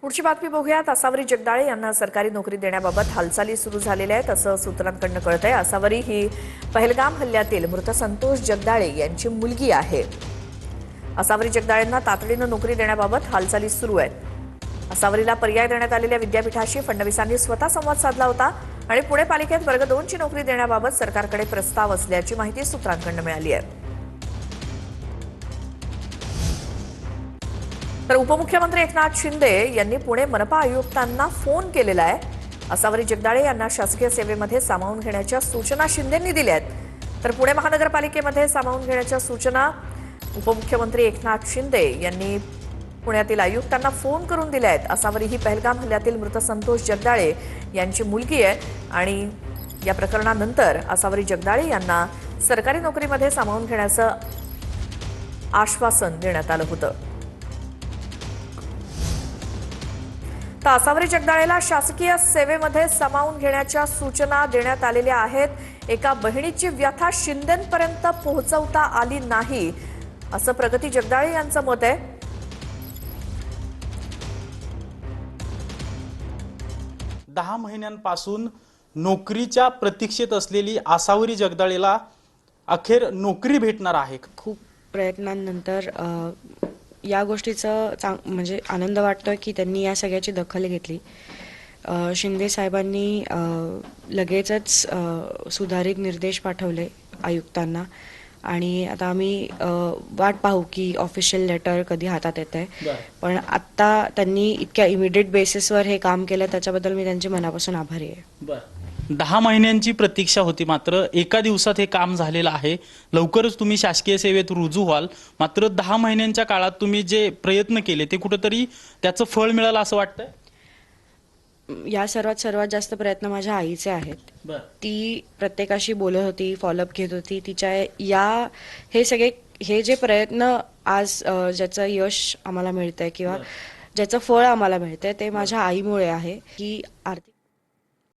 पुढची बातमी बघूयात। असावरी जगदाळे यांना सरकारी नोकरी देण्याबाबत हालचाली सुरू झालेल्या आहेत असं सूत्रांकडून कळतंय। असावरी ही पहलगाम हल्ल्यातील मृत संतोष जगदाळे यांची मुलगी आहे। असावरी जगदाळेंना तातडीनं नोकरी देण्याबाबत हालचाली सुरू आहेत। असावरीला पर्याय देण्यात आलेल्या विद्यापीठाशी फडणवीसांनी स्वतः संवाद साधला होता आणि पुणे पालिकेत वर्ग 2 ची नोकरी देण्याबाबत सरकारकडे प्रस्ताव असल्याची माहिती सूत्रांकडून मिळाली आहे। तर उपमुख्यमंत्री एकनाथ शिंदे यांनी पुणे मनपा आयुक्तांना फोन केलेला आहे। असावरी जगदाळे यांना शासकीय सेवेमध्ये सामावून घेण्याच्या सूचना शिंदेंनी दिल्या आहेत। तर पुणे महानगरपालिकेमध्ये सामावून घेण्याच्या सूचना उपमुख्यमंत्री एकनाथ शिंदे यांनी पुण्यातील आयुक्तांना फोन करून दिल्या आहेत। असावरी ही पहलगाम हल्ल्यातील मृत संतोष जगदाळे यांची मुलगी आहे आणि या प्रकरणानंतर असावरी जगदाळे यांना सरकारी नोकरीमध्ये सामावून घेण्याचं आश्वासन देण्यात आलं होतं। तर असावरी जगदाळेला शासकीय सेवेमध्ये सामावून घेण्याच्या सूचना देण्यात आलेल्या आहेत। एका बहिणीची व्यथा शिंदेंपर्यंत पोहोचवता आली नाही असं प्रगती जगदाळे यांचं मत आहे। दहा महिन्यांपासून नोकरीच्या प्रतीक्षेत असलेली असावरी जगदाळेला अखेर नोकरी भेटणार आहे। खूप प्रयत्नांनंतर या गोष्टीचा म्हणजे आनंद वाटतोय की त्यांनी या सगळ्याची दखल घेतली। शिंदे साहेबांनी लगेचच सुधारित निर्देश पाठवले आयुक्तांना आणि आता आम्ही वाट पाहू की ऑफिशियल लेटर कधी हातात येतंय। पण आता त्यांनी इतक्या इमिडिएट बेसिसवर हे काम केलं त्याच्याबद्दल मी त्यांचे मनापासून आभारी आहे। 10 महिन्यांची प्रतीक्षा होती, मात्र एका दिवसात हे काम झालेलं आहे। लवकरच तुम्ही शासकीय सेवेत रुजू व्हाल, मात्र 10 महिन्यांच्या काळात तुम्ही जे प्रयत्न केले ते कुठेतरी त्याचं फळ मिळालं असं वाटतंय? या सर्वात जास्त प्रयत्न माझ्या आईचे आहेत। ती प्रत्येकाशी बोलत होती, फॉलोअप घेत होती। तिच्या हे जे प्रयत्न आज ज्याचं यश आम्हाला मिळतंय किंवा ज्याचं फळ आम्हाला मिळतंय ते माझ्या आईमुळे आहे। की आर्थिक